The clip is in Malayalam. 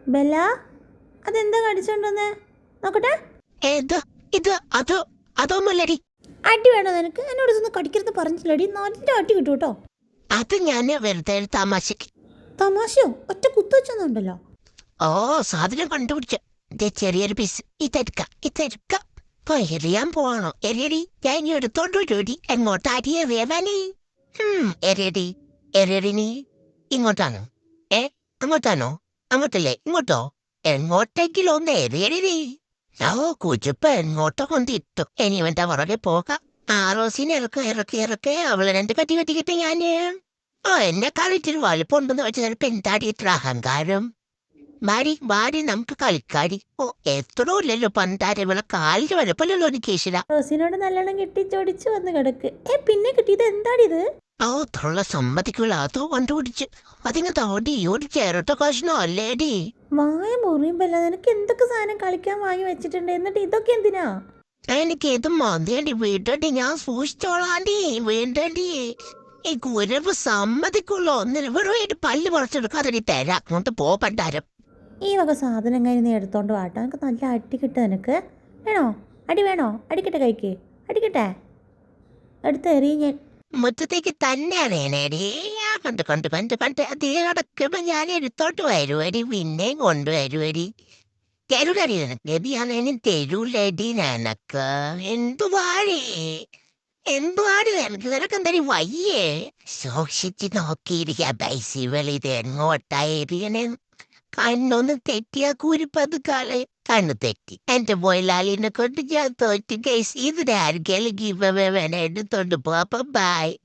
ബെല്ല, അതെന്താ കടിച്ചോണ്ടോന്നേ? നോക്കട്ടെ. ഏത് ഇത് അത് അതൊന്നുമല്ലടി. അടി വേണോ നിനക്ക്? എന്നോട് ഇതൊന്നും കടിക്കരുത് പറഞ്ഞില്ലടി. നല്ല അടി കിട്ടും കേട്ടോ. അത് ഞാൻ വെറുതെ ഒരു തമാശക്ക്. തമാശയോ? ഒറ്റ കുത്തു വെച്ചൊന്നുണ്ടല്ലോ. ഓ, സാധനം കണ്ടുപിടിച്ച ചെറിയൊരു പീസ്. ഇതെടുക്ക ഇപ്പൊ എറിയാൻ പോവാണോ? എറിയടി, ഞാൻ ഇനി എടുത്തോണ്ട് വരൂടി. എങ്ങോട്ടാ അരി എറിയാനേ? എറിയടി, എറിയടി. നീ ഇങ്ങോട്ടാണോ? ഏ, അങ്ങോട്ടാണോ? അങ്ങോട്ടല്ലേ? ഇങ്ങോട്ടോ? എങ്ങോട്ടെങ്കിലും ഒന്ന് എറിയടി. ഓ, കുജുപ്പ എങ്ങോട്ടോ കൊണ്ടിട്ടു. ഇനി ഇവന്റെ പുറകെ പോകാം. ആറോസിനെ ഇറക്കി അവളെ രണ്ട് കെട്ടി ഞാന്. ഓ, എന്നെ കളിച്ചിട്ട് വലുപ്പുണ്ടെന്ന് വെച്ചാൽ ചിലപ്പോ എന്താടി ഇത്ര അഹങ്കാരം? മാരി നമുക്ക് കളിക്കാടി. ഓ, എത്രയോ ഇല്ലല്ലോ പന്താര, ഇവളെ കാലിന് വലുപ്പമല്ലോ എനിക്ക് കേശില. റോസിനോട് നല്ലോണം കെട്ടിച്ചോടിച്ച് വന്ന് കിടക്ക്. പിന്നെ കിട്ടിയത് എന്താടിത്? ഓ, തൊള്ള സമ്മതിക്കുള്ള അതോ കണ്ടുപിടിച്ച്. അതിങ്ങ് തോണ്ടി ഒരു ചേരട്ട കഷ്ണം അല്ലേടി. വായ മുറിയുമ്പല്ല നിനക്ക് എന്തൊക്കെ സാധനം കളിക്കാൻ വാങ്ങി വെച്ചിട്ടുണ്ട്. എന്നിട്ട് ഇതൊക്കെ എന്തിനാ? എനിക്ക് ഇത് മതിയടി, വീട്ടടി. ഞാൻ സൂക്ഷിച്ചോളാണ്ടി, വീട്ടടി. ഈ കുരവ് സമ്മതിക്കുള്ളൂ. ഒന്നിന് വെറുതെ പല്ല് പറിച്ചെടുക്കാതെ തരാം. അങ്ങോട്ട് പോകണ്ടാരം. ഈ വക സാധനം കഴിഞ്ഞ് നീ എടുത്തോണ്ട് വാട്ടോ. എനിക്ക് നല്ല അടി കിട്ടുക. നിനക്ക് വേണോ? അടി വേണോ? അടിക്കട്ടെ, കൈക്ക് അടിക്കട്ടെ. എടുത്ത് എറിയും ഞാൻ. മുറ്റത്തേക്ക് തന്നെ അറിയണേടി. കണ്ട് അതേ നടക്കുമ്പോ ഞാൻ എടുത്തോട്ട് വരുവടി, പിന്നെയും കൊണ്ടുവരുവടി. തരൂലടി നിനക്ക്. എടി ഞാൻ തരൂലടി നിനക്ക്. എന്തുവാടി നിനക്ക് എന്തായാലും വയ്യേ? സൂക്ഷിച്ച് നോക്കിയിരിക്കാ ബൈസിവൾ. ഇത് എങ്ങോട്ടായിരിക്കണേ? കണ്ണൊന്ന് തെറ്റിയാ കുരിപ്പത് കാളെ. കണ്ണു തെറ്റി എന്റെ മൊയിലാളിനെ കൊണ്ട് ഞാൻ തോറ്റു കേസ്. ഇതിനാർക്കെങ്കിലും ഗിവ് അവേ വേണം, എടുത്തോണ്ട് പോ. ബൈ.